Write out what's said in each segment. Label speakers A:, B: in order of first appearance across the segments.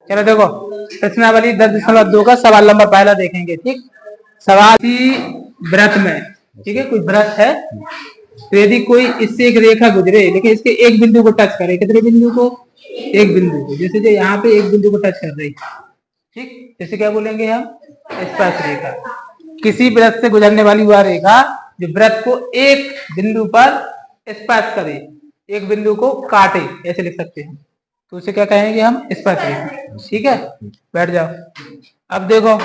A: चलो देखो प्रश्नावली 10.2 का सवाल नंबर पहला देखेंगे। ठीक, सवाल व्रत में, ठीक है, कोई व्रत है तो यदि कोई इससे एक रेखा गुजरे लेकिन इसके एक बिंदु को टच करे, कितने बिंदु को? एक बिंदु को। जैसे जो यहाँ पे एक बिंदु को टच कर रही, ठीक, जैसे क्या बोलेंगे हम? स्पर्श रेखा। किसी व्रत से गुजरने वाली वह रेखा जो व्रत को एक बिंदु पर स्पर्श करे, एक बिंदु को काटे, ऐसे लिख सकते हैं, तो उसे क्या कहेंगे हम? स्पर्श रेखा। ठीक है, बैठ जाओ। अब देखो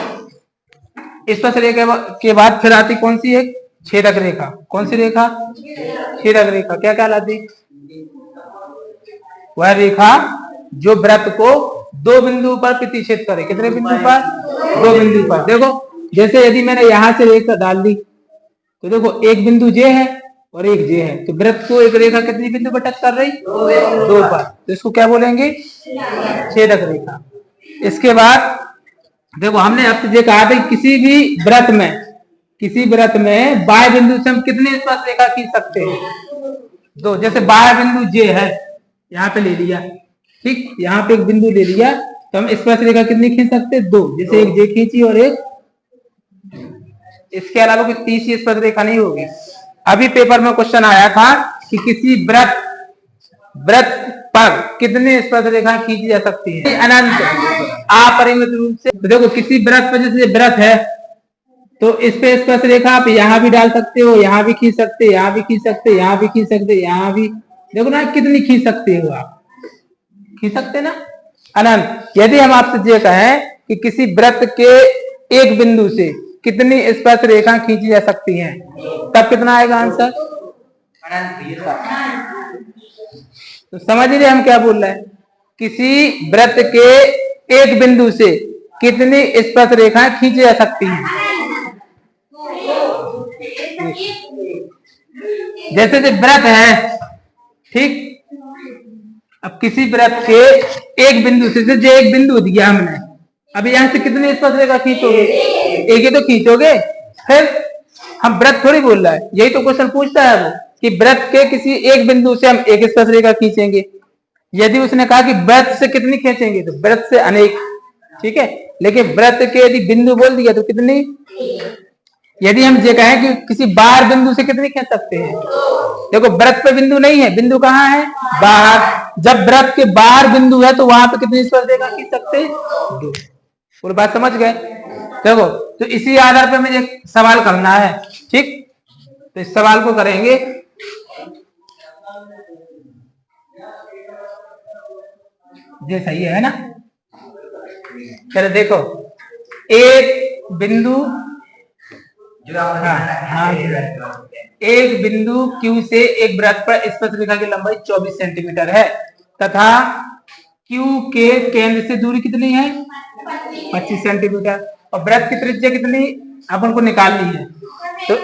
A: स्पर्श रेखा के बाद फिर आती कौन सी? एक छेदक रेखा। कौन सी रेखा? छेदक रेखा। क्या कहलाती? वह रेखा जो व्रत को दो बिंदु पर प्रतिच्छेद करे। कितने बिंदु पर? दो बिंदु पर। देखो जैसे यदि मैंने यहां से रेखा डाल दी तो देखो एक बिंदु जे है और एक जे है, तो व्रत को एक रेखा कितनी बिंदु पर टच कर रही? दो पर, तो इसको क्या बोलेंगे? छेदक रेखा। इसके बाद देखो हमने आपसे ये कहा था किसी भी व्रत में बाह्य बिंदु से हम कितनी स्पर्श रेखा खींच सकते हैं? दो। जैसे बाह्य बिंदु जे है, यहाँ पे ले लिया, ठीक, यहाँ पे एक बिंदु ले लिया तो हम स्पर्श रेखा कितनी खींच सकते हैं? दो। जैसे एक जे खींची और एक, इसके अलावा कोई तीसरी स्पर्श रेखा नहीं होगी। अभी पेपर में क्वेश्चन आया था कि किसी व्रत पर कितने स्पर्श रेखा खींची जा सकती है? अनंत, अपरिमित रूप से। तो देखो किसी व्रत पर, जैसे व्रत है तो इस पे स्पर्श रेखा आप यहाँ भी डाल सकते हो, यहाँ भी खींच सकते, यहाँ भी खींच सकते, यहाँ भी खींच सकते, यहाँ भी। देखो ना कितनी खींच सकते हो आप? खींच सकते ना, अनंत। यदि हम आपसे ये कहें कि किसी व्रत के एक बिंदु से कितनी स्पर्श रेखा खींची जा सकती हैं, तब कितना आएगा आंसर? तो समझ लीजिए हम क्या बोल रहे हैं। किसी व्रत के एक बिंदु से कितनी स्पर्श रेखाएं खींची जा सकती हैं? जैसे जो व्रत है, ठीक, अब किसी व्रत के एक बिंदु से, जो एक बिंदु दिया हमने, अब यहाँ से कितनी स्पर्श रेखा खींचोगे? एक ही तो खींचोगे। फिर हम व्रत थोड़ी बोल रहा है, यही तो क्वेश्चन पूछता है वो कि व्रत के किसी एक बिंदु से हम एक स्पर्श रेखा खींचेंगे। यदि उसने कहा कि व्रत से कितनी खींचेंगे, तो व्रत से अनेक, ठीक है। लेकिन व्रत के यदि बिंदु बोल दिया तो कितनी? यदि हम ये कहें कि किसी बाहर बिंदु से कितनी खींच सकते हैं? देखो व्रत पे बिंदु नहीं है, बिंदु कहाँ है? बाहर। जब व्रत के बाहर बिंदु है तो वहां पे कितनी स्पर्श रेखा खींच सकते हैं? दो। पूरी बात समझ गए? देखो तो इसी आधार पर मुझे एक सवाल करना है, ठीक, तो इस सवाल को करेंगे। ये सही है ना? चलो देखो एक बिंदु, एक बिंदु Q से एक व्रत पर स्पर्श रेखा की लंबाई 24 सेंटीमीटर है तथा Q के केंद्र से दूरी कितनी है? 25 सेंटीमीटर। और व्रत की त्रिज्या कितनी अपन को निकालनी है? तो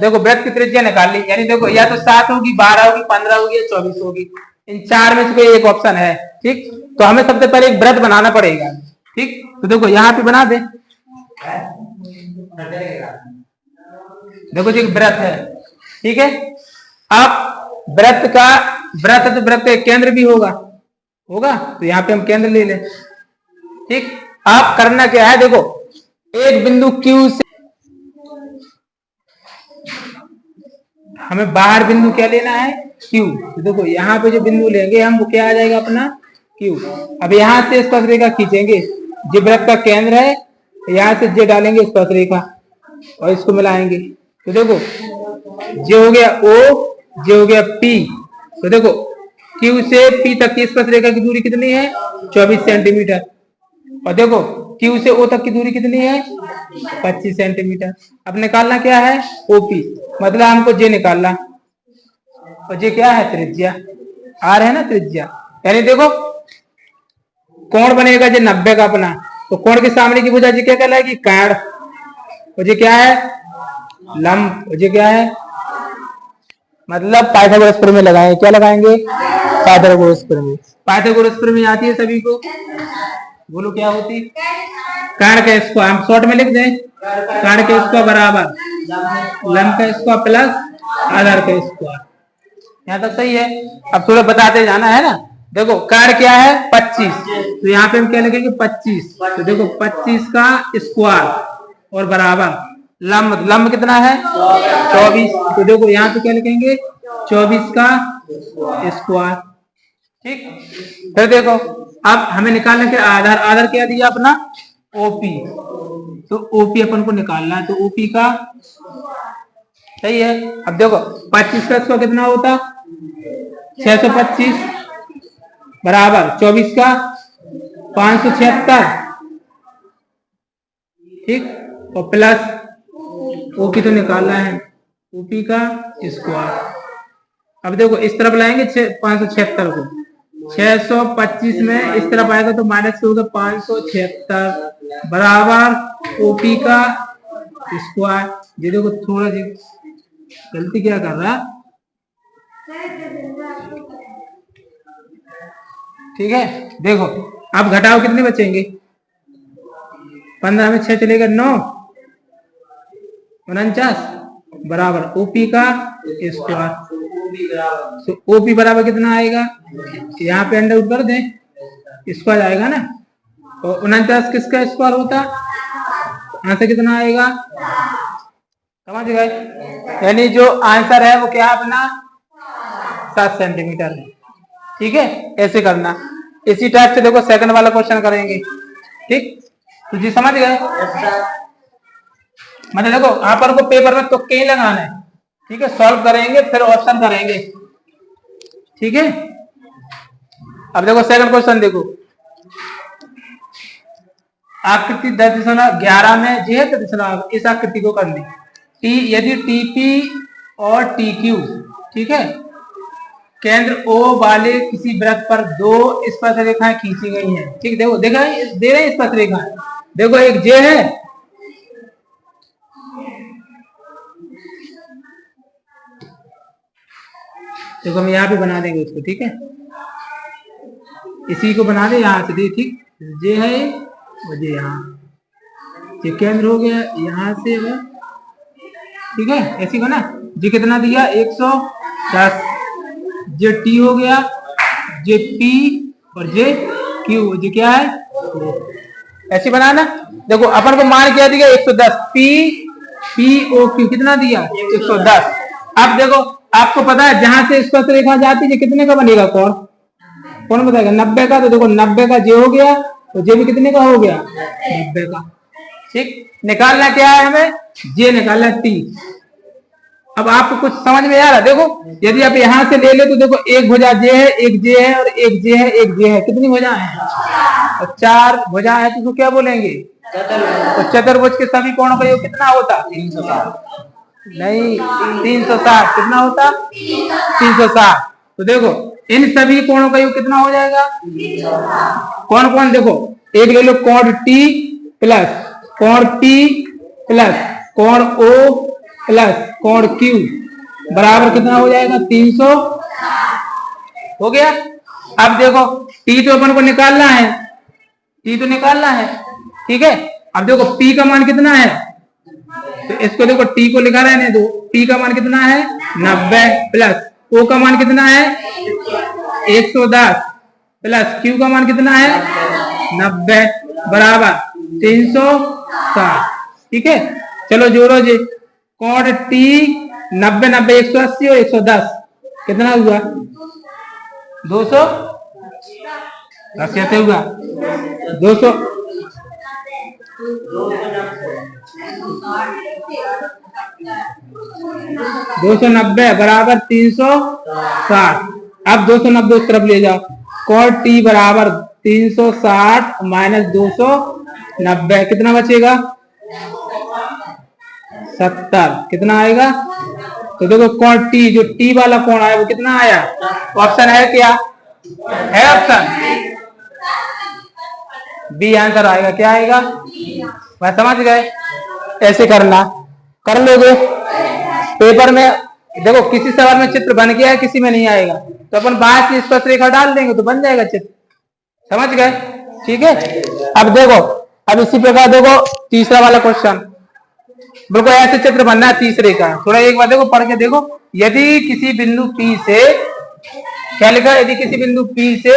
A: देखो व्रत की त्रिज्या निकाल ली, यानी देखो या तो 7 होगी, 12 होगी, 15 होगी या 24 होगी। इन चार में से कोई एक ऑप्शन है, ठीक। तो हमें सबसे पहले एक व्रत बनाना पड़ेगा, ठीक। तो देखो यहाँ पे बना दे। देखो जी व्रत है, ठीक है। अब व्रत का केंद्र भी होगा, तो यहाँ पे हम केंद्र ले लें, ठीक। अब करना क्या है? देखो एक बिंदु Q से हमें बाहर बिंदु क्या लेना है? Q। तो देखो यहाँ पे जो बिंदु लेंगे हम, वो क्या आ जाएगा अपना? Q। अब यहाँ से स्पर्श रेखा खींचेंगे, जो व्रत का केंद्र है, यहाँ से जे डालेंगे स्पर्श रेखा और इसको मिलाएंगे। तो देखो जे हो गया O, जे हो गया P। तो देखो Q से P तक की स्पर्श रेखा की दूरी कितनी है? 24 सेंटीमीटर। और देखो Q से O तक की दूरी कितनी है? 25 सेंटीमीटर। अब निकालना क्या है? OP, मतलब हमको जे निकालना, और जे क्या है? त्रिज्या, R है ना त्रिज्या। यानी देखो कोण बनेगा जो 90 का अपना, तो कोण के सामने की भुजा जी क्या कहलाएगी? काढ़। और ये क्या है? लंब। और ये क्या है? मतलब पाइथागोरस प्रमेय लगाएंगे। क्या लगाएंगे? पाइथागोरस प्रमेय। पाइथागोरस प्रमेय आती है सभी को? बोलो क्या होती? काढ़ का स्क्वायर, हम शॉर्ट में लिख दें, काढ़ के स्क्वायर बराबर लंब का स्क्वायर प्लस आधार का स्क्वायर। यहाँ तक सही है? अब थोड़ा बताते जाना है ना। देखो कार्ड क्या है 25, तो यहाँ पे हम क्या लिखेंगे 25, तो देखो 25 का स्क्वायर और बराबर लंब, लंब कितना है 24, तो देखो यहाँ पे क्या लिखेंगे 24 का स्क्वायर। ठीक, फिर देखो अब हमें निकालना क्या आधार, आधार क्या दिया अपना ओपी, तो ओपी अपन को निकालना है, तो ओपी का सही है। अब देखो 25 का स्क्वायर कितना होता 625 बराबर 24 का 576, ठीक, और प्लस ओपी तो निकालना है ओपी का स्क्वायर। अब देखो इस तरफ लाएंगे 576 को, 625 में इस तरफ आएगा तो माइनस होगा 576 बराबर ओपी का स्क्वायर। ये देखो थोड़ा सी गलती क्या कर रहा, ठीक है। देखो अब घटाओ कितने बचेंगे 15 में 6 चलेगा 9, 49 बराबर ओपी का स्क्वायर। तो ओपी बराबर कितना आएगा, यहाँ पे अंडर रूट कर दें, स्क्वायर आएगा ना, और 49 किसका स्क्वायर होता, यहाँ से कितना आएगा, समझ गए। यानी जो आंसर है वो क्या अपना 7 सेंटीमीटर है। ठीक है, ऐसे करना। इसी टाइप से देखो सेकंड वाला क्वेश्चन करेंगे। ठीक, तो जी समझ गए। मतलब देखो आप को पेपर में तुक्के ही लगाना है। ठीक है, सॉल्व करेंगे फिर ऑप्शन करेंगे। ठीक है, अब देखो सेकंड क्वेश्चन देखो, आकृति 10.11 में जी है तो इस आकृति को करनी टी, यदि टीपी और टीक्यू, ठीक है, केंद्र ओ वाले किसी वृत्त पर 2 स्पर्श रेखाएं खींची गई हैं। ठीक, देखो देखा दे रहे हैं स्पर्श रेखाएं, देखो एक जे है, देखो हम यहाँ पे बना देंगे उसको। ठीक है, इसी को बना दे यहाँ से दे। ठीक, जे है और जे यहाँ, ये केंद्र हो गया यहाँ से है। ठीक है, ऐसी को ना, जे कितना दिया 110, जे टी हो गया, जे पी और जे क्यू, जे क्या है ऐसी बनाना। देखो अपन को मान क्या दिया 110, पी पी ओ क्यू कितना दिया 110। अब देखो आपको पता है जहां से स्पर्श रेखा जाती है कितने का बनेगा कोण, कौन बताएगा 90 का। तो देखो 90 का जे हो गया, तो जे भी कितने का हो गया 90 का। ठीक, निकालना क्या है हमें, जे निकालना टी। अब आपको कुछ समझ में आ रहा, देखो यदि आप यहां से ले ले तो देखो एक भुजा जे है, एक जे है और एक जे है, एक जे है, कितनी भुजा है और 4 भुजा है, तो क्या बोलेंगे तो चतुर्भुज के सभी कोणों का योग कितना होता 360, नहीं 360 कितना होता 360। तो देखो इन सभी कोणों का योग कितना हो जाएगा, कौन कौन, देखो एक ले लो कोण टी प्लस कोण पी प्लस कोण ओ प्लस कोण क्यू बराबर कितना हो जाएगा 300 हो गया। अब देखो टी तो अपन को निकालना है, टी तो निकालना है। ठीक है, अब देखो पी का मान कितना है, तो इसको देखो टी को लिखा रहने दो, पी का मान कितना है 90 प्लस ओ का मान कितना है 110 प्लस क्यू का मान कितना है 90 बराबर 360। ठीक है, चलो जोड़ो जी, कोण टी 90 90 180 और 110 कितना हुआ 210 कैसे हुआ 200 290 बराबर 360। अब 290 उस तरफ ले जाओ, कोण टी बराबर 360 माइनस 290 कितना बचेगा 70 कितना आएगा। तो देखो कोण टी, जो टी वाला कोण आया वो कितना आया, ऑप्शन है क्या है, ऑप्शन बी आंसर आएगा। क्या आएगा, मैं समझ गए। ऐसे करना, कर लोगे पेपर में। देखो किसी सवाल में चित्र बन गया है, किसी में नहीं आएगा, तो अपन बाहर से स्पर्श रेखा डाल देंगे तो बन जाएगा चित्र। समझ गए, ठीक है। अब देखो, अब इसी प्रकार देखो तीसरा वाला क्वेश्चन, बिल्कुल ऐसे चित्र बनना है तीसरे का। थोड़ा एक बार देखो पढ़ के देखो, यदि किसी बिंदु P से क्या लिखा, यदि किसी बिंदु P से